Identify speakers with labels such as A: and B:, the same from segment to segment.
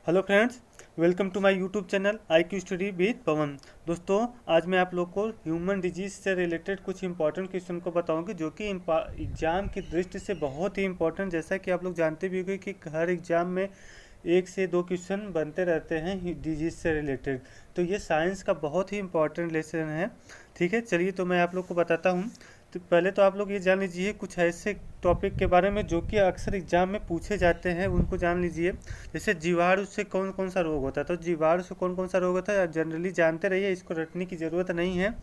A: Hello friends, welcome to my YouTube channel I Q study with Pawan. दोस्तों, आज मैं आप लोग को ह्यूमन डिजीज से रिलेटेड कुछ इंपॉर्टेंट क्वेश्चन को बताऊंगी जो कि एग्जाम की दृष्टि से बहुत ही इंपॉर्टेंट। जैसा कि आप लोग जानते भी होंगे कि हर एग्जाम में एक से दो क्वेश्चन बनते रहते हैं डिजीज से रिलेटेड। तो ये साइंस का बहुत ही इंपॉर्टेंट लेसन है। ठीक है, चलिए तो मैं आप लोग को बताता हूँ। तो पहले तो आप लोग ये जान लीजिए कुछ ऐसे टॉपिक के बारे में जो कि अक्सर एग्जाम में पूछे जाते हैं, उनको जान लीजिए। जैसे जीवाणु से कौन कौन सा रोग होता है, तो जीवाणु से कौन कौन सा रोग होता है जनरली जानते रहिए, इसको रटने की ज़रूरत नहीं है।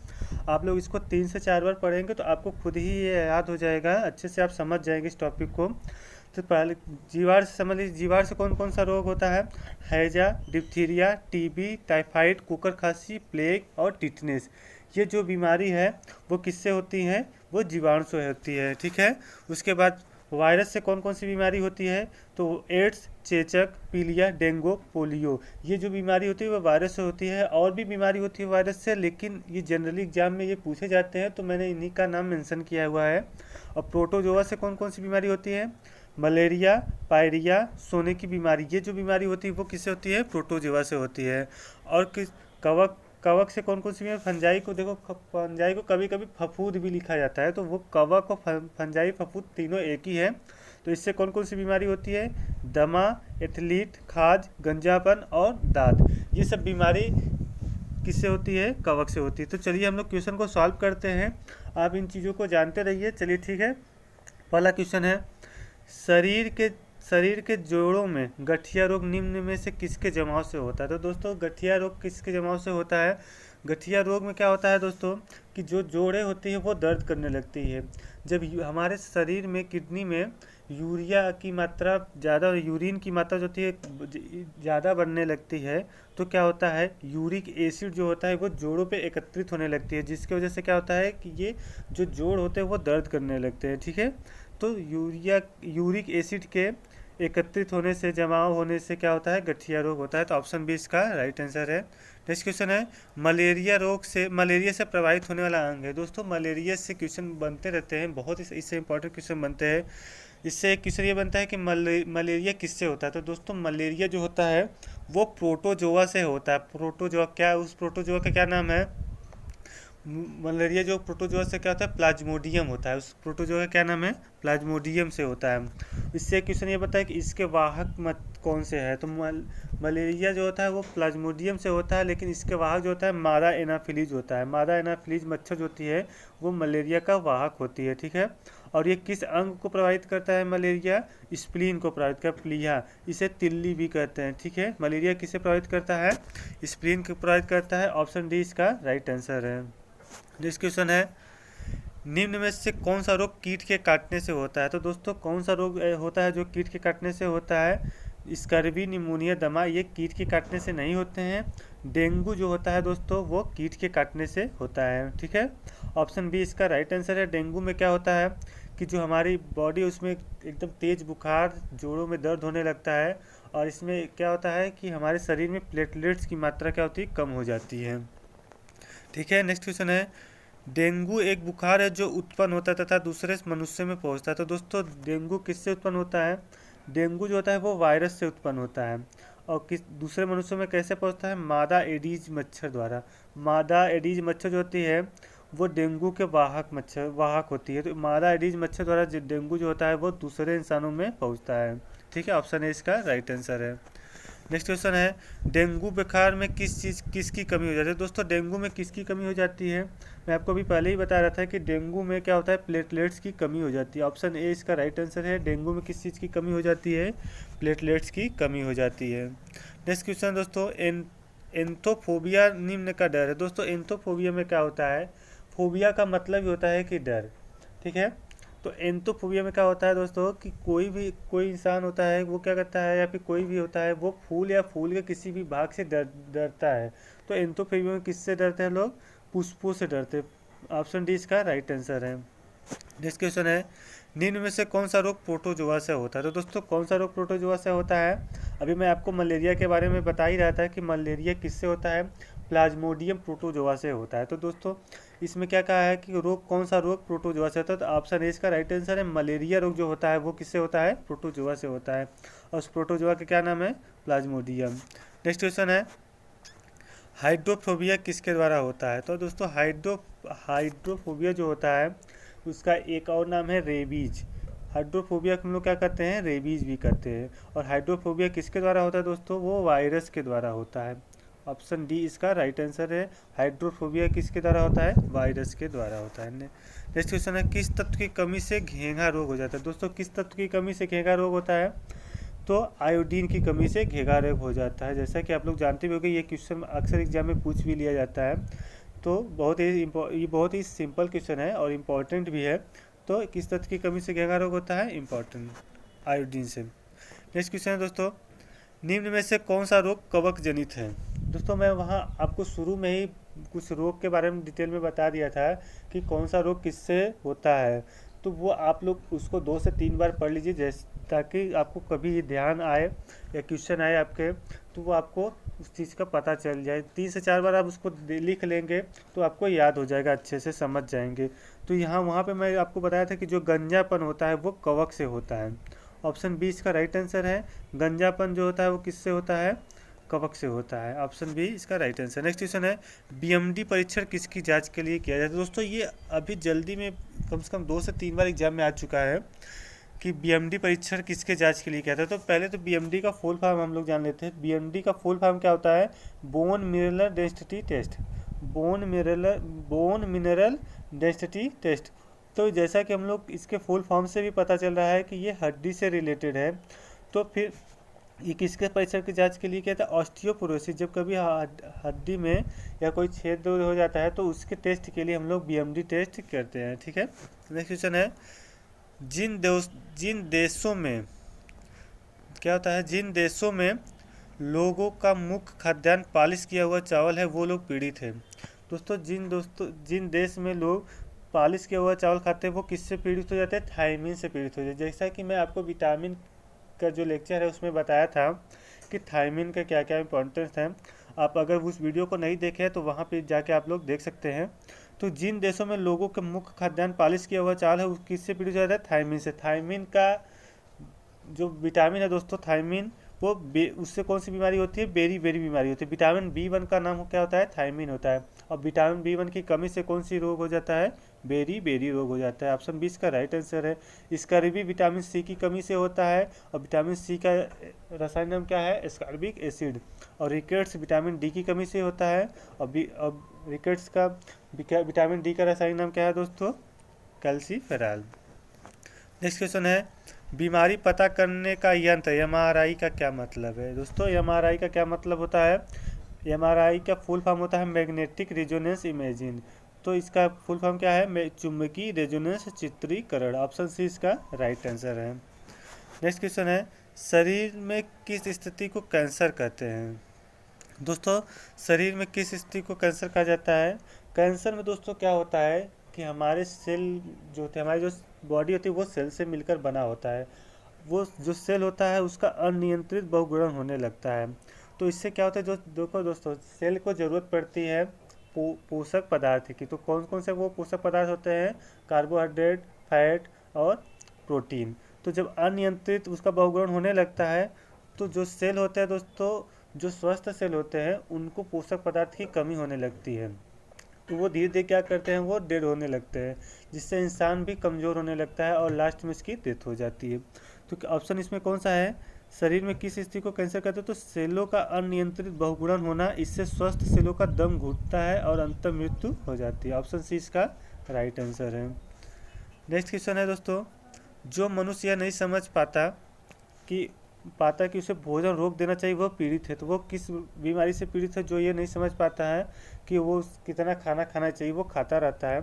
A: आप लोग इसको 3 से 4 बार पढ़ेंगे तो आपको खुद ही ये याद हो जाएगा, अच्छे से आप समझ जाएंगे इस टॉपिक को। तो पहले जीवाणु से समझ लीजिए, जीवाणु से कौन कौन सा रोग होता है। हैजा, डिप्थीरिया, टीबी, टाइफाइड, कुकर खांसी, प्लेग और टिटनेस। ये जो बीमारी है वो किससे होती है, वो जीवाणु से होती है। ठीक है, उसके बाद वायरस से कौन कौन सी बीमारी होती है, तो एड्स, चेचक, पीलिया, डेंगू, पोलियो। ये जो बीमारी होती है वो वायरस से होती है। और भी बीमारी होती है वायरस से, लेकिन ये जनरली एग्जाम में ये पूछे जाते हैं तो मैंने इन्हीं का नाम मेंशन किया हुआ है। और प्रोटोजोआ से कौन कौन सी बीमारी होती है, मलेरिया, पायरिया, सोने की बीमारी। ये जो बीमारी होती है वो किससे होती है, प्रोटोजोआ से होती है। और किस कवक कवक से कौन कौन सी बीमारी, फंजाई को देखो, फंजाई को कभी कभी फफूद भी लिखा जाता है, तो वो कवक और फंजाई फफूद तीनों एक ही है। तो इससे कौन कौन सी बीमारी होती है, दमा, एथलीट, खाज, गंजापन और दांत। ये सब बीमारी किससे होती है, कवक से होती है। तो चलिए हम लोग क्वेश्चन को सॉल्व करते हैं। आप इन चीज़ों को जानते रहिए। चलिए ठीक है, पहला क्वेश्चन है, शरीर के शरीर के जोड़ों में गठिया रोग निम्न में से किसके जमाव से होता है। तो दोस्तों, गठिया रोग किसके जमाव से होता है। गठिया रोग में क्या होता है दोस्तों, कि जो जोड़ें होती है वो दर्द करने लगती है। जब हमारे शरीर में किडनी में यूरिया की मात्रा ज़्यादा और यूरिन की मात्रा जो होती है ज़्यादा बनने लगती है, तो क्या होता है, यूरिक एसिड जो होता है वो जोड़ों पे एकत्रित होने लगती है, जिसकी वजह से क्या होता है कि ये जो जोड़ होते हैं वो दर्द करने लगते हैं। ठीक है, तो यूरिक एसिड के एकत्रित होने से, जमाव होने से क्या होता है, गठिया रोग होता है। तो ऑप्शन बी इसका राइट आंसर है। नेक्स्ट क्वेश्चन है, मलेरिया से प्रभावित होने वाला अंग है। दोस्तों, मलेरिया से क्वेश्चन बनते रहते हैं, बहुत इससे इंपॉर्टेंट क्वेश्चन बनते हैं। इससे एक क्वेश्चन ये बनता है कि मलेरिया किससे होता है। तो दोस्तों, मलेरिया जो होता है वो प्रोटोजोआ से होता है। प्रोटोजोआ क्या, उस प्रोटोजोआ का क्या नाम है, मलेरिया जो प्रोटोजोआ से क्या होता है, प्लाज्मोडियम होता है। उस प्रोटोजोआ का क्या नाम है, प्लाज्मोडियम से होता है। इससे क्वेश्चन ये बताया कि इसके वाहक मत कौन से है। तो मलेरिया जो होता है वो प्लाज्मोडियम से होता है, लेकिन इसके वाहक जो होता है मादा एनाफिलीज होता है। मादा एनाफिलीज मच्छर जो होती है वो मलेरिया का वाहक होती है। ठीक है, और ये किस अंग को प्रभावित करता है, मलेरिया स्प्लीन को प्रभावित करता है, प्लीहा, इसे तिल्ली भी कहते हैं। ठीक है, मलेरिया किसे प्रभावित करता है, स्प्लीन को प्रभावित करता है। ऑप्शन डी इसका राइट आंसर है। नेक्स्ट क्वेश्चन है, निम्न में से कौन सा रोग कीट के काटने से होता है। तो दोस्तों, कौन सा रोग होता है जो कीट के काटने से होता है, स्कर्वी, निमोनिया, दमा, ये कीट के काटने से नहीं होते हैं। डेंगू जो होता है दोस्तों वो कीट के काटने से होता है। ठीक है, ऑप्शन बी इसका राइट आंसर है। डेंगू में क्या होता है कि जो हमारी बॉडी उसमें एकदम तेज बुखार, जोड़ों में दर्द होने लगता है, और इसमें क्या होता है कि हमारे शरीर में प्लेटलेट्स की मात्रा क्या होती है, कम हो जाती है। ठीक है, नेक्स्ट क्वेश्चन है, डेंगू एक बुखार है जो उत्पन्न होता है तथा दूसरे मनुष्य में पहुंचता है। तो दोस्तों, डेंगू किससे उत्पन्न होता है, डेंगू जो होता है वो वायरस से उत्पन्न होता है। और किस दूसरे मनुष्यों में कैसे पहुंचता है, मादा एडीज मच्छर द्वारा। मादा एडीज मच्छर जो होती है वो डेंगू के वाहक होती है। तो मादा एडीज मच्छर द्वारा डेंगू जो होता है वो दूसरे इंसानों में पहुंचता है। ठीक है, ऑप्शन ए इसका राइट आंसर है। नेक्स्ट क्वेश्चन है, डेंगू बुखार में किसकी कमी हो जाती है। दोस्तों, डेंगू में किसकी कमी हो जाती है, मैं आपको अभी पहले ही बता रहा था कि डेंगू में क्या होता है, प्लेटलेट्स की कमी हो जाती है। ऑप्शन ए इसका राइट आंसर है। डेंगू में किस चीज़ की कमी हो जाती है, प्लेटलेट्स की कमी हो जाती है। नेक्स्ट क्वेश्चन दोस्तों, एंथोफोबिया निम्न का डर है। दोस्तों, एंथोफोबिया में क्या होता है, फोबिया का मतलब ही होता है कि डर। ठीक है, तो एंथोफोबिया में क्या होता है दोस्तों, कि कोई इंसान होता है वो क्या करता है, या फिर कोई भी होता है वो फूल या फूल के किसी भी भाग से डरता है। तो एंथोफोबिया में किससे डरते हैं लोग, पुष्पों से डरते हैं। ऑप्शन डी इसका राइट आंसर है। नेक्स्ट क्वेश्चन है, निम्न में से कौन सा रोग प्रोटोजोआ से होता है। तो दोस्तों, कौन सा रोग प्रोटोजोआ से होता है, अभी मैं आपको मलेरिया के बारे में बता ही रहा था कि मलेरिया किससे होता है, प्लाज्मोडियम प्रोटोजोआ से होता है। तो दोस्तों, इसमें क्या कहा है कि रोग कौन सा रोग प्रोटोजोआ से होता है, तो ऑप्शन ए इसका राइट आंसर है। मलेरिया रोग जो होता है वो किससे होता है, प्रोटोजोआ से होता है। और उस प्रोटोजोआ का क्या नाम है? प्लाज्मोडियम। नेक्स्ट क्वेश्चन है, हाइड्रोफोबिया किसके द्वारा होता है? तो दोस्तों हाइड्रोफोबिया जो होता है उसका एक और नाम है रेबीज। हाइड्रोफोबिया को हम लोग क्या करते हैं? रेबीज भी करते हैं। और हाइड्रोफोबिया किसके द्वारा होता है दोस्तों? वो वायरस के द्वारा होता है। ऑप्शन डी इसका राइट आंसर है। हाइड्रोफोबिया किसके द्वारा होता है? वायरस के द्वारा होता है। नेक्स्ट क्वेश्चन है, किस तत्व की कमी से घेंघा रोग हो जाता है? दोस्तों किस तत्व की कमी से घेंघा रोग होता है? तो आयोडीन की कमी से घेंघा रोग हो जाता है। जैसा कि आप लोग जानते भी होंगे, ये क्वेश्चन अक्सर एग्जाम में पूछ भी लिया जाता है। तो ये बहुत ही सिंपल क्वेश्चन है और इम्पोर्टेंट भी है। तो किस तत्व की कमी से घेंघा रोग होता है? इम्पोर्टेंट, आयोडीन से। नेक्स्ट क्वेश्चन है दोस्तों, निम्न में से कौन सा रोग कवक जनित है? दोस्तों मैं वहाँ आपको शुरू में ही कुछ रोग के बारे में डिटेल में बता दिया था कि कौन सा रोग किससे होता है। तो वो आप लोग उसको 2 से 3 बार पढ़ लीजिए, जैसे ताकि आपको कभी ध्यान आए या क्वेश्चन आए आपके, तो वो आपको उस चीज़ का पता चल जाए। 3 से 4 बार आप उसको लिख लेंगे तो आपको याद हो जाएगा, अच्छे से समझ जाएंगे। तो वहाँ पे मैं आपको बताया था कि जो गंजापन होता है वो कवक से होता है। ऑप्शन बी इसका राइट आंसर है। गंजापन जो होता है वो किससे होता है? कवक से होता है। ऑप्शन बी इसका राइट आंसर। नेक्स्ट क्वेश्चन है, बीएमडी परीक्षण किसकी जांच के लिए किया जाता है? दोस्तों ये अभी जल्दी में कम से कम 2 से 3 बार एग्जाम में आ चुका है कि बीएमडी परीक्षण किसके जांच के लिए किया था। तो पहले तो बीएमडी का फुल फॉर्म हम लोग जान लेते हैं। बीएमडी का फुल फॉर्म क्या होता है? Bone mineral density test. Bone mineral density test. तो जैसा कि हम लोग इसके फुल फॉर्म से भी पता चल रहा है कि ये हड्डी से रिलेटेड है। तो फिर ये किसके परीक्षण की जांच के लिए किया था? ऑस्टियोपोरोसिस। जब कभी हड्डी में या कोई छेद हो जाता है तो उसके टेस्ट के लिए हम लोग बीएमडी टेस्ट करते हैं। ठीक है। नेक्स्ट क्वेश्चन है, जिन देशों में क्या होता है? जिन देशों में लोगों का मुख्य खाद्यान्न पालिश किया हुआ चावल है वो लोग पीड़ित हैं। दोस्तों जिन देश में लोग पालिश किया हुआ चावल खाते हैं वो किससे पीड़ित हो जाते हैं? थायमीन से पीड़ित हो जाते हैं। जैसा कि मैं आपको विटामिन का जो लेक्चर है उसमें बताया था कि थायमीन का क्या क्या इंपॉर्टेंस है। आप अगर उस वीडियो को नहीं देखे तो वहाँ पे जाके आप लोग देख सकते हैं। तो जिन देशों में लोगों के मुख्य खाद्यान्न पालिश किया हुआ चावल है वो किससे पीड़ित हो जाता है? थायमीन से। थायमीन का जो विटामिन है दोस्तों, थायमीन, वो उससे कौन सी बीमारी होती है? बेरी बीमारी होती है। विटामिन B1 का नाम क्या होता है? थायमीन होता है। और विटामिन B1 की कमी से कौन सी रोग हो जाता है? बेरी रोग हो जाता है। ऑप्शन 20 का राइट आंसर है। इसका भी विटामिन C की कमी से होता है। और विटामिन C का रसायन नाम क्या है? Ascorbic acid. और रिकेट्स विटामिन D की कमी से होता है। और रिकेट्स का विटामिन D का रसायन नाम क्या है दोस्तों? कैल्सीफेरॉल। नेक्स्ट क्वेश्चन है, बीमारी पता करने का यंत्र एमआरआई का क्या मतलब है? दोस्तों एमआरआई का क्या मतलब होता है? एमआरआई का फुल फॉर्म होता है मैग्नेटिक रेजोनेंस इमेजिंग। तो इसका फुल फॉर्म क्या है? चुंबकीय रेजोनेंस चित्रीकरण। ऑप्शन सी इसका राइट आंसर है। नेक्स्ट क्वेश्चन है, शरीर में किस स्थिति को कैंसर कहते हैं? दोस्तों शरीर में किस स्थिति को कैंसर कहा जाता है? कैंसर में दोस्तों क्या होता है कि हमारे सेल जो होते हैं, हमारी जो बॉडी होती है वो सेल से मिलकर बना होता है। वो जो सेल होता है उसका अनियंत्रित बहुगुणन होने लगता है। तो इससे क्या होता है? जो देखो दोस्तों, सेल को ज़रूरत पड़ती है पोषक पदार्थ की। तो कौन कौन से वो पोषक पदार्थ होते हैं? कार्बोहाइड्रेट, फैट और प्रोटीन। तो जब अनियंत्रित उसका बहुगुणन होने लगता है तो जो सेल होते हैं दोस्तों, जो स्वस्थ सेल होते हैं उनको पोषक पदार्थ की कमी होने लगती है। तो वो धीरे धीरे क्या करते हैं? वो डेड होने लगते हैं, जिससे इंसान भी कमज़ोर होने लगता है और लास्ट में इसकी डेथ हो जाती है। तो ऑप्शन इसमें कौन सा है? शरीर में किस स्थिति को कैंसर कहते हैं? तो सेलों का अनियंत्रित बहुगुणन होना, इससे स्वस्थ सेलों का दम घुटता है और अंत मृत्यु हो जाती है। ऑप्शन सी इसका राइट आंसर है। नेक्स्ट क्वेश्चन है दोस्तों, जो मनुष्य यह नहीं समझ पाता कि उसे भोजन रोक देना चाहिए वह पीड़ित है। तो वो किस बीमारी से पीड़ित है? जो ये नहीं समझ पाता है कि वो कितना खाना खाना चाहिए, वो खाता रहता है,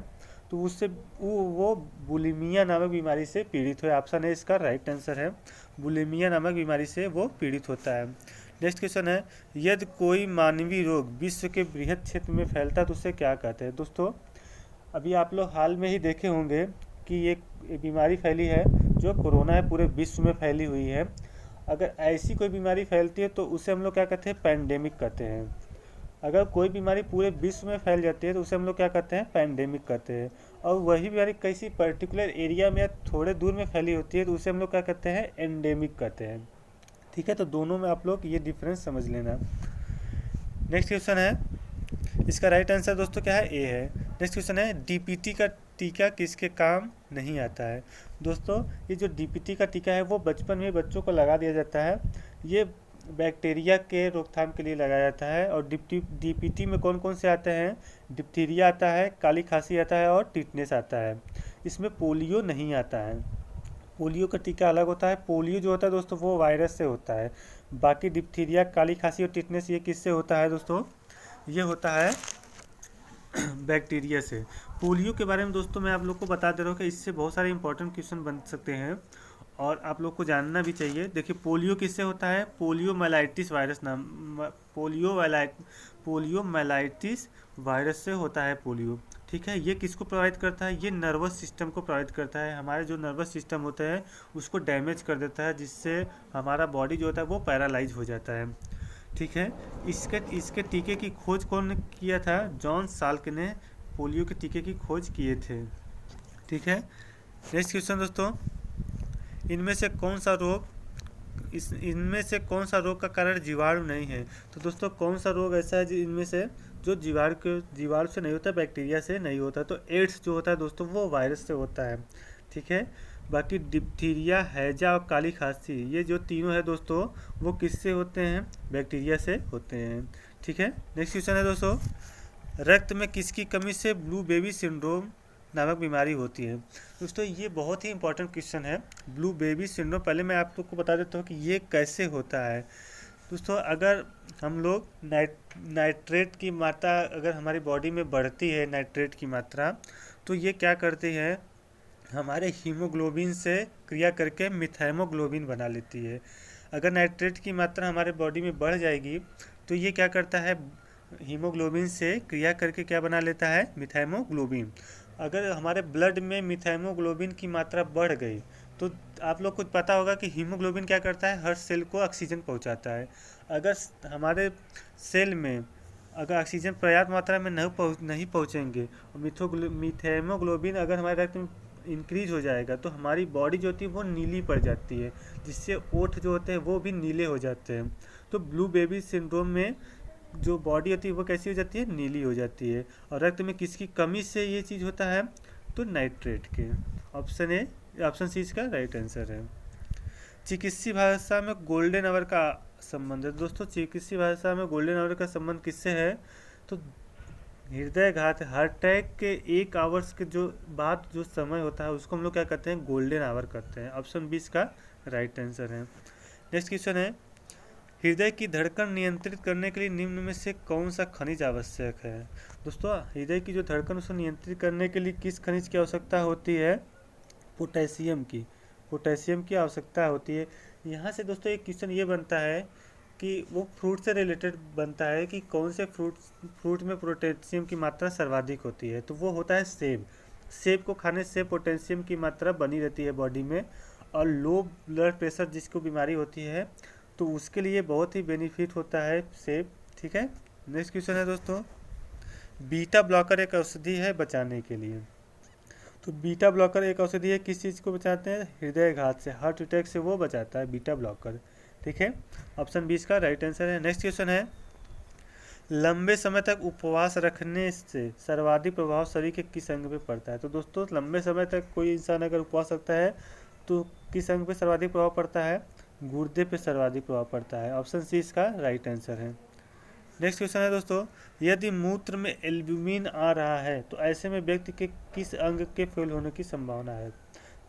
A: तो उससे वो बुलिमिया नामक बीमारी से पीड़ित है। ऑप्शन है इसका राइट आंसर है। बुलिमिया नामक बीमारी से वो पीड़ित होता है। नेक्स्ट क्वेश्चन है, यदि कोई मानवीय रोग विश्व के बृहद क्षेत्र में फैलता है तो उसे क्या कहते हैं? दोस्तों अभी आप लोग हाल में ही देखे होंगे कि एक बीमारी फैली है जो कोरोना है, पूरे विश्व में फैली हुई है। अगर ऐसी कोई बीमारी फैलती है तो उसे हम लोग क्या कहते हैं? पैंडेमिक कहते हैं। अगर कोई बीमारी पूरे विश्व में फैल जाती है तो उसे हम लोग क्या कहते हैं? पैंडेमिक कहते हैं। और वही बीमारी किसी पर्टिकुलर एरिया में या थोड़े दूर में फैली होती है तो उसे हम लोग क्या कहते हैं? एंडेमिक कहते हैं। ठीक है, तो दोनों में आप लोग ये डिफरेंस समझ लेना। नेक्स्ट क्वेश्चन है, इसका राइट आंसर दोस्तों क्या है, ए है। नेक्स्ट क्वेश्चन है, डीपीटी का टीका किसके काम नहीं आता है। दोस्तों ये जो डीपीटी का टीका है वो बचपन में बच्चों को लगा दिया जाता है। ये बैक्टीरिया के रोकथाम के लिए लगाया जाता है। और डीपीटी में कौन कौन से आते हैं, डिप्थीरिया आता है, काली खांसी आता है और टिटनेस आता है। इसमें पोलियो नहीं आता है। पोलियो का टीका अलग होता है। पोलियो जो होता है दोस्तों वो वायरस से होता है। बाकी डिप्थीरिया, काली खांसी और टिटनेस ये किससे होता है दोस्तों, ये होता है बैक्टीरिया से। पोलियो के बारे में दोस्तों मैं आप लोग को बता दे रहा हूँ कि इससे बहुत सारे इंपॉर्टेंट क्वेश्चन बन सकते हैं और आप लोग को जानना भी चाहिए। देखिए पोलियो किससे होता है, पोलियोमाइलाइटिस वायरस नाम, पोलियोमाइलाइटिस वायरस से होता है पोलियो। ठीक है, ये किसको प्रोवाइड करता है, ये नर्वस सिस्टम को प्रोवाइड करता है। हमारे जो नर्वस सिस्टम होता है उसको डैमेज कर देता है, जिससे हमारा बॉडी जो होता है वो पैरालाइज हो जाता है। ठीक है, इसके टीके की खोज कौन किया था, जॉन साल्क ने पोलियो के टीके की खोज किए थे। ठीक है, नेक्स्ट क्वेश्चन दोस्तों, इनमें से कौन सा रोग का कारण जीवाणु नहीं है। तो दोस्तों कौन सा रोग ऐसा है इनमें से जो जीवाणु से नहीं होता, बैक्टीरिया से नहीं होता। तो एड्स जो होता है दोस्तों वो वायरस से होता है। ठीक है, बाकी डिप्थीरिया, हैजा और काली खांसी ये जो तीनों है दोस्तों वो किससे होते हैं, बैक्टीरिया से होते हैं। ठीक है, नेक्स्ट क्वेश्चन है दोस्तों, रक्त में किसकी कमी से ब्लू बेबी सिंड्रोम नामक बीमारी होती है। दोस्तों ये बहुत ही इंपॉर्टेंट क्वेश्चन है, ब्लू बेबी सिंड्रोम। पहले मैं आप लोग को बता देता हूँ कि ये कैसे होता है। दोस्तों अगर हम लोग नाइट्रेट की मात्रा अगर हमारी बॉडी में बढ़ती है, नाइट्रेट की मात्रा, तो ये क्या करती है, हमारे हीमोग्लोबिन से क्रिया करके मिथाइमोग्लोबिन बना लेती है। अगर नाइट्रेट की मात्रा हमारे बॉडी में बढ़ जाएगी तो ये क्या करता है, हीमोग्लोबिन से क्रिया करके क्या बना लेता है, मिथाइमोग्लोबिन। अगर हमारे ब्लड में मिथाइमोग्लोबिन की मात्रा बढ़ गई तो आप लोग को पता होगा कि हीमोग्लोबिन क्या करता है, हर सेल को ऑक्सीजन पहुंचाता है। अगर हमारे सेल में अगर ऑक्सीजन पर्याप्त मात्रा में नहीं पहुंचेंगे और मिथाइमोग्लोबिन अगर हमारे रक्त में इंक्रीज हो जाएगा तो हमारी बॉडी जो होती है वो नीली पड़ जाती है, जिससे ओठ जो होते हैं वो भी नीले हो जाते हैं। तो ब्लू बेबी सिंड्रोम में जो बॉडी होती है वो कैसी हो जाती है, नीली हो जाती है। और रक्त में किसकी कमी से ये चीज़ होता है, तो नाइट्रेट के। ऑप्शन सी इसका राइट आंसर है। चिकित्सीय भाषा में गोल्डन आवर का संबंध है। दोस्तों चिकित्सीय भाषा में गोल्डन आवर का संबंध किससे है, तो हृदयघात, हार्ट अटैक के 1 आवर्स के जो बाद जो समय होता है उसको हम लोग क्या कहते हैं, गोल्डन आवर कहते हैं। ऑप्शन 20 का राइट आंसर है। नेक्स्ट क्वेश्चन है, हृदय की धड़कन नियंत्रित करने के लिए निम्न में से कौन सा खनिज आवश्यक है। दोस्तों हृदय की जो धड़कन उसको नियंत्रित करने के लिए किस खनिज की आवश्यकता होती है, पोटेशियम की आवश्यकता होती है। यहाँ से दोस्तों एक क्वेश्चन ये बनता है कि वो फ्रूट से रिलेटेड बनता है कि कौन से फ्रूट में पोटेशियम की मात्रा सर्वाधिक होती है, तो वो होता है सेब। सेब को खाने से पोटेशियम की मात्रा बनी रहती है बॉडी में, और लो ब्लड प्रेशर जिसको बीमारी होती है तो उसके लिए बहुत ही बेनिफिट होता है सेब। ठीक है, नेक्स्ट क्वेश्चन है दोस्तों, बीटा ब्लॉकर एक औषधि है बचाने के लिए। तो बीटा ब्लॉकर एक औषधि है, किस चीज़ को बचाते हैं, हृदयघात से, हार्ट अटैक से वो बचाता है बीटा ब्लॉकर। ठीक है, ऑप्शन 20 का राइट आंसर है। नेक्स्ट क्वेश्चन है, लंबे समय तक उपवास रखने से सर्वाधिक प्रभाव शरीर के किस अंग पे पड़ता है। तो दोस्तों लंबे समय तक कोई इंसान अगर उपवास रखता है तो किस अंग पे सर्वाधिक प्रभाव पड़ता है, गुर्दे पे सर्वाधिक प्रभाव पड़ता है। ऑप्शन सी इसका राइट आंसर है। नेक्स्ट क्वेश्चन है दोस्तों, यदि मूत्र में एल्ब्यूमिन आ रहा है तो ऐसे में व्यक्ति के किस अंग के फेल होने की संभावना है।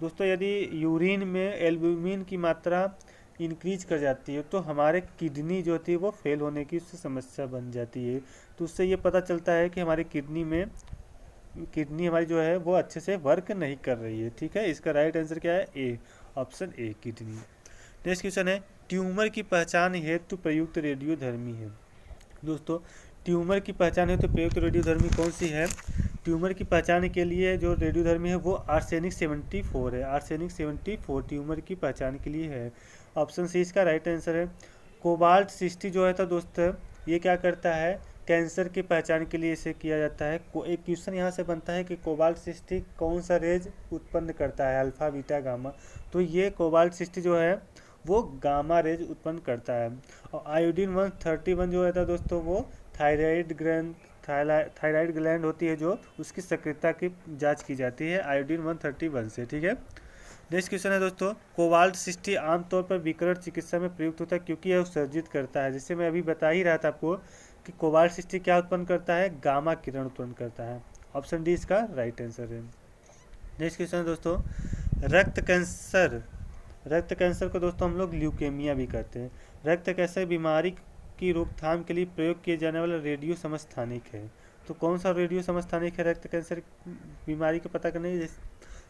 A: दोस्तों यदि यूरिन में एल्ब्यूमिन की मात्रा इंक्रीज कर जाती है तो हमारे किडनी जो होती है वो फेल होने की उससे समस्या बन जाती है। तो उससे ये पता चलता है कि हमारी किडनी हमारी जो है वो अच्छे से वर्क नहीं कर रही है। ठीक है, इसका राइट आंसर क्या है, a, option a, kidney. Next question है, ट्यूमर की पहचान हेतु प्रयुक्त रेडियोधर्मी है। दोस्तों ट्यूमर की पहचान हेतु प्रयुक्त रेडियोधर्मी कौन सी है, ट्यूमर की पहचान के लिए जो रेडियोधर्मी है वो आर्सेनिक 74 है। आर्सेनिक 74 ट्यूमर की पहचान के लिए है। ऑप्शन सी इसका राइट आंसर है। कोबाल्ट 60 जो है तो दोस्त ये क्या करता है, कैंसर की पहचान के लिए इसे किया जाता है। एक क्वेश्चन यहाँ से बनता है कि कोबाल्ट 60 कौन सा रेज उत्पन्न करता है, अल्फा बीटा गामा। तो ये कोबाल्ट 60 जो है वो गामा रेज उत्पन्न करता है। और आयोडीन 131 जो रहता है दोस्तों, वो थायराइड ग्लैंड होती है जो उसकी सक्रियता की जांच की जाती है आयोडीन 131 से। ठीक है, नेक्स्ट क्वेश्चन है दोस्तों, कोबाल्ट 60 आमतौर पर विकिरण चिकित्सा में प्रयुक्त होता है क्योंकि यह उत्सर्जित करता है। जैसे मैं अभी बता ही रहा था आपको कि कोबाल्ट 60 क्या उत्पन्न करता है, गामा किरण उत्पन्न करता है। ऑप्शन डी इसका राइट आंसर है। नेक्स्ट क्वेश्चन है दोस्तों, रक्त कैंसर। रक्त कैंसर को दोस्तों हम लोग ल्यूकेमिया भी कहते हैं। रक्त कैंसर बीमारी की रोकथाम के लिए प्रयोग किए जाने वाला रेडियो समस्थानिक है। तो कौन सा रेडियो समस्थानिक है रक्त कैंसर बीमारी को पता करने के?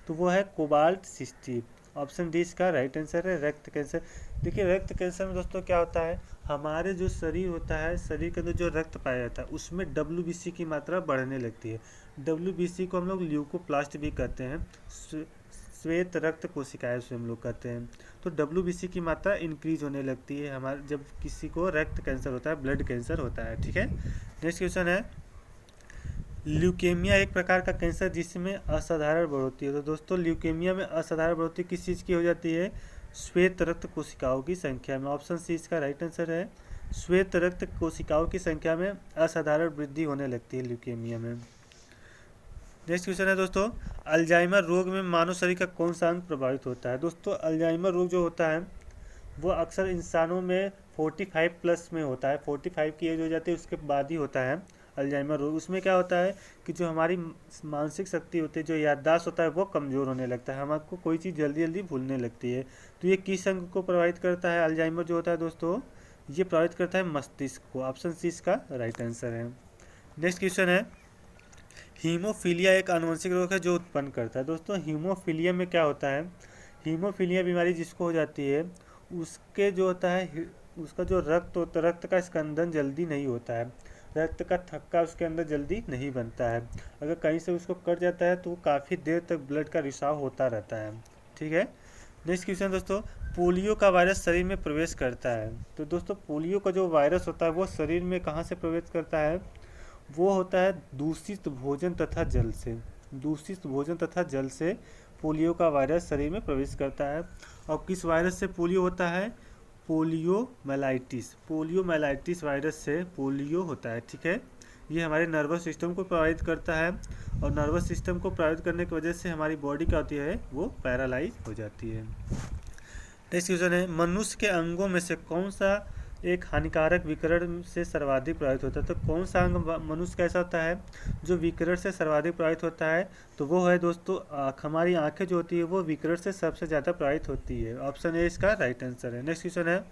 A: तो वो है कोबाल्ट 60। ऑप्शन डी इसका राइट आंसर है, रक्त कैंसर। देखिए रक्त कैंसर में दोस्तों क्या होता है, हमारे जो शरीर होता है, शरीर के अंदर जो रक्त पाया जाता है उसमें WBC की मात्रा बढ़ने लगती है। WBC को हम लोग ल्यूकोप्लास्ट भी कहते हैं, श्वेत रक्त कोशिकाएं से हम लोग कहते हैं। तो WBC की मात्रा इंक्रीज होने लगती है हमारे जब किसी को रक्त कैंसर होता है, ब्लड कैंसर होता है। ठीक है, नेक्स्ट क्वेश्चन है, ल्यूकेमिया एक प्रकार का कैंसर जिसमें असाधारण बढ़ोतरी है। तो दोस्तों ल्यूकेमिया में असाधारण बढ़ोतरी किस चीज़ की हो जाती है, श्वेत रक्त कोशिकाओं की संख्या में। ऑप्शन सी इसका राइट आंसर है, श्वेत रक्त कोशिकाओं की संख्या में असाधारण वृद्धि होने लगती है ल्यूकेमिया में। नेक्स्ट क्वेश्चन है दोस्तों, अल्जाइमर रोग में मानव शरीर का कौन सा अंग प्रभावित होता है। दोस्तों अल्जाइमर रोग जो होता है वो अक्सर इंसानों में 45 प्लस में होता है, 45 की एज हो जाती है उसके बाद ही होता है अल्जाइमर रोग। उसमें क्या होता है कि जो हमारी मानसिक शक्ति होती है, जो याददाश्त होता है वो कमज़ोर होने लगता है, हमको कोई चीज़ जल्दी जल्दी भूलने लगती है। तो ये किस अंग को प्रभावित करता है, अल्जाइमर जो होता है दोस्तों ये प्रभावित करता है मस्तिष्क को। ऑप्शन सी इसका राइट आंसर है। नेक्स्ट क्वेश्चन है, हीमोफीलिया एक आनुवंशिक रोग है जो उत्पन्न करता है। दोस्तों हीमोफीलिया में क्या होता है, हीमोफीलिया बीमारी जिसको हो जाती है उसके जो होता है उसका जो रक्त होता है, रक्त का स्कंदन जल्दी नहीं होता है, रक्त का थक्का उसके अंदर जल्दी नहीं बनता है। अगर कहीं से उसको कट जाता है तो काफ़ी देर तक ब्लड का रिसाव होता रहता है। ठीक है, नेक्स्ट क्वेश्चन दोस्तों, पोलियो का वायरस शरीर में प्रवेश करता है। तो दोस्तों पोलियो का जो वायरस होता है वो शरीर में कहाँ से प्रवेश करता है, वो होता है दूषित भोजन तथा जल से। दूषित भोजन तथा जल से पोलियो का वायरस शरीर में प्रवेश करता है। और किस वायरस से पोलियो होता है, पोलियोमाइलाइटिस वायरस से पोलियो होता है। ठीक है, ये हमारे नर्वस सिस्टम को प्रभावित करता है और नर्वस सिस्टम को प्रभावित करने की वजह से हमारी बॉडी क्या होती है, वो पैरालाइज हो जाती है। नेक्स्ट क्वेश्चन है, मनुष्य के अंगों में से कौन सा एक हानिकारक विकिरण से सर्वाधिक प्रभावित होता है। तो कौन सा अंग मनुष्य का ऐसा होता है जो विकिरण से सर्वाधिक प्रभावित होता है, तो वो है दोस्तों आँख। हमारी आंखें जो होती है वो विकिरण से सबसे ज़्यादा प्रभावित होती है। ऑप्शन ए इसका राइट आंसर है। नेक्स्ट क्वेश्चन है,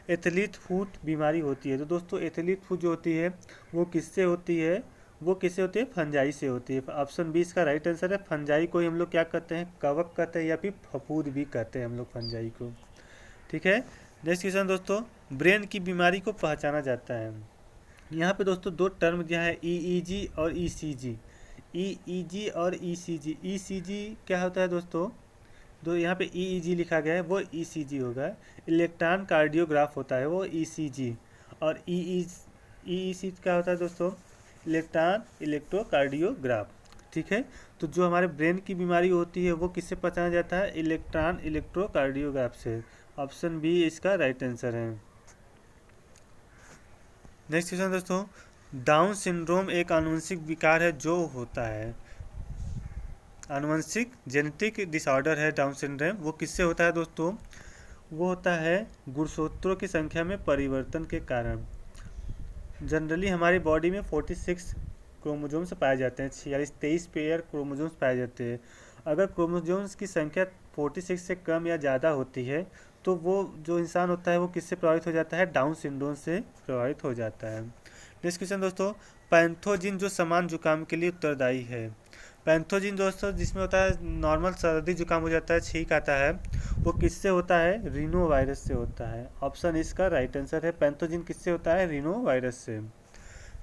A: एथलीट फुट बीमारी होती है। तो दोस्तों एथलीट फुट जो होती है वो किससे होती है, वो किससे होती है, फंजाई से होती है। ऑप्शन बी इसका राइट आंसर है। फंजाई को ही हम लोग क्या कहते हैं, कवक कहते हैं या फिर फफूद भी कहते हैं हम लोग फंजाई को। ठीक है, नेक्स्ट क्वेश्चन दोस्तों, ब्रेन की बीमारी को पहचाना जाता है। यहाँ पे दोस्तों दो टर्म दिया है, EEG और ECG। EEG और ECG। ECG क्या होता है दोस्तों, यहाँ पे EEG लिखा गया है वो ECG होगा। इलेक्ट्रॉन कार्डियोग्राफ होता है वो ECG। और EEC क्या होता है दोस्तों, इलेक्ट्रॉन इलेक्ट्रोकार्डियोग्राफ। ठीक है, तो जो हमारे ब्रेन की बीमारी होती है वो किससे पहचाना जाता है, इलेक्ट्रॉन इलेक्ट्रोकार्डियोग्राफ से। ऑप्शन बी इसका राइट आंसर है। नेक्स्ट क्वेश्चन दोस्तों, डाउन सिंड्रोम एक आनुवंशिक विकार है जो होता है, आनुवंशिक जेनेटिक डिसऑर्डर है डाउन सिंड्रोम। वो किससे होता है दोस्तों, वो होता है गुणसूत्रों की संख्या में परिवर्तन के कारण। जनरली हमारी बॉडी में 46 क्रोमोजोम्स पाए जाते हैं, 23 पेयर क्रोमोजोम्स पाए जाते हैं। अगर क्रोमोजोम्स की संख्या 46 से कम या ज़्यादा होती है तो वो जो इंसान होता है वो किससे प्रभावित हो जाता है, डाउन सिंड्रोम से प्रभावित हो जाता है। नेक्स्ट क्वेश्चन दोस्तों, पैथोजिन जो समान जुकाम के लिए उत्तरदायी है। पैथोजिन दोस्तों जिसमें होता है नॉर्मल सर्दी जुकाम हो जाता है, छींक आता है, वो किससे होता है, रीनो वायरस से होता है। ऑप्शन इसका राइट आंसर है, पैथोजिन किससे होता है, रीनो वायरस से।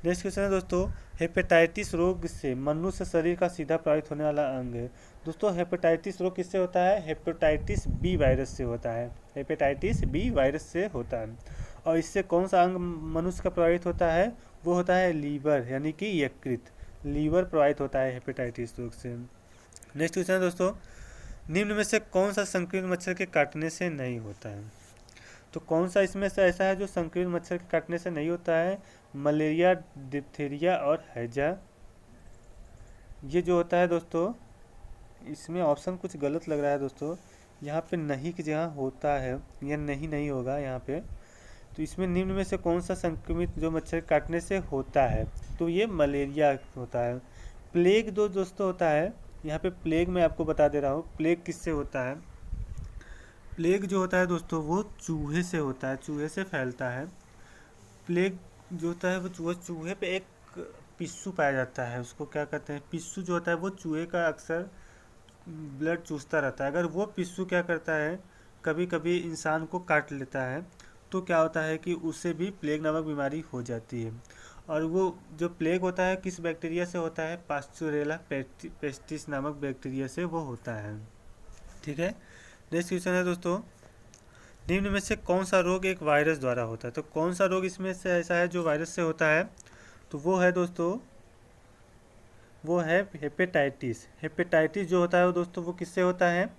A: नेक्स्ट क्वेश्चन है दोस्तों, हेपेटाइटिस रोग से मनुष्य शरीर का सीधा प्रभावित होने वाला अंग है। दोस्तों हेपेटाइटिस रोग किससे होता है, हेपेटाइटिस बी वायरस से होता है, हेपेटाइटिस बी वायरस से होता है। और इससे कौन सा अंग मनुष्य का प्रभावित होता है, वो होता है लीवर, यानी कि यकृत, लीवर प्रभावित होता है हेपेटाइटिस रोग से। नेक्स्ट क्वेश्चन है दोस्तों, निम्न में से कौन सा संक्रमित मच्छर के काटने से नहीं होता है। तो कौन सा इसमें से ऐसा है जो संक्रमित मच्छर के काटने से नहीं होता है? मलेरिया, डिप्थीरिया और हैजा। ये जो होता है दोस्तों, इसमें ऑप्शन कुछ गलत लग रहा है दोस्तों, यहाँ पे नहीं की जगह होता है, या नहीं होगा यहाँ पे। तो इसमें निम्न में से कौन सा संक्रमित जो मच्छर काटने से होता है? तो ये मलेरिया होता है। प्लेग दो दोस्तों होता है, यहाँ पे प्लेग मैं आपको बता दे रहा हूँ प्लेग किससे होता है। प्लेग जो होता है दोस्तों वो चूहे से होता है, चूहे से फैलता है। प्लेग जो होता है वो चूहे पे एक पिस्सू पाया जाता है, उसको क्या कहते हैं, पिस्सू जो होता है वो चूहे का अक्सर ब्लड चूसता रहता है। अगर वो पिस्सू क्या करता है, कभी कभी इंसान को काट लेता है, तो क्या होता है कि उससे भी प्लेग नामक बीमारी हो जाती है। और वो जो प्लेग होता है किस बैक्टीरिया से होता है? पास्चुरेला पेस्टिस नामक बैक्टीरिया से वो होता है। ठीक है, नेक्स्ट क्वेश्चन है दोस्तों, निम्न में से कौन सा रोग एक वायरस द्वारा होता है? तो कौन सा रोग इसमें से ऐसा है जो वायरस से होता है? तो वो है दोस्तों, वो है हेपेटाइटिस। हेपेटाइटिस जो होता है वो दोस्तों वो किससे होता है?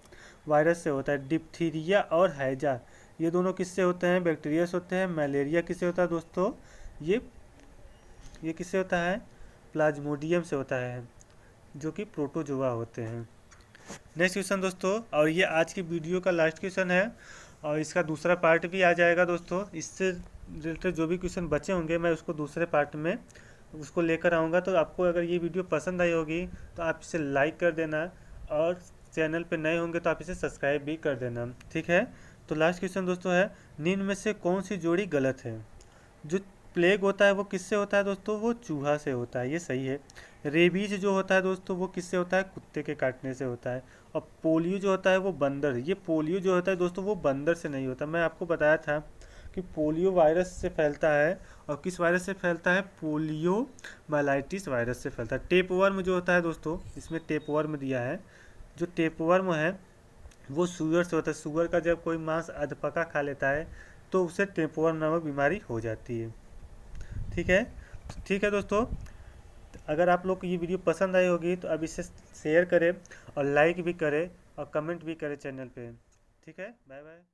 A: वायरस से होता है। डिप्थीरिया और हैजा ये दोनों किससे होते हैं? बैक्टीरिया से होते हैं। मलेरिया किससे होता है दोस्तों? ये किससे होता है? प्लाज्मोडियम से होता है, जो कि प्रोटोजोआ होते हैं। नेक्स्ट क्वेश्चन दोस्तों, और ये आज की वीडियो का लास्ट क्वेश्चन है, और इसका दूसरा पार्ट भी आ जाएगा दोस्तों। इससे रिलेटेड जो भी क्वेश्चन बचे होंगे मैं उसको दूसरे पार्ट में उसको लेकर आऊँगा। तो आपको अगर ये वीडियो पसंद आई होगी तो आप इसे लाइक कर देना, और चैनल पे नए होंगे तो आप इसे सब्सक्राइब भी कर देना। ठीक है, तो लास्ट क्वेश्चन दोस्तों है, निम्न में से कौन सी जोड़ी गलत है? जो प्लेग होता है वो किससे होता है दोस्तों? वो चूहा से होता है, ये सही है। रेबीज जो होता है दोस्तों वो किससे होता है? कुत्ते के काटने से होता है। और पोलियो जो होता है वो बंदर, ये पोलियो जो होता है दोस्तों वो बंदर से नहीं होता। मैं आपको बताया था कि पोलियो वायरस से फैलता है, और किस वायरस से फैलता है? पोलियो माइलाइटिस वायरस से फैलता है। टेपवर्म जो होता है दोस्तों, इसमें टेपवर्म दिया है, जो टेपवर्म है वो सुअर से होता है। सुअर का जब कोई मांस अधपका खा लेता है तो उसे टेपवर्म नामक बीमारी हो जाती है। ठीक है दोस्तों, अगर आप लोग को ये वीडियो पसंद आई होगी तो अब इसे शेयर करें और लाइक भी करें और कमेंट भी करें चैनल पे। ठीक है, बाय बाय।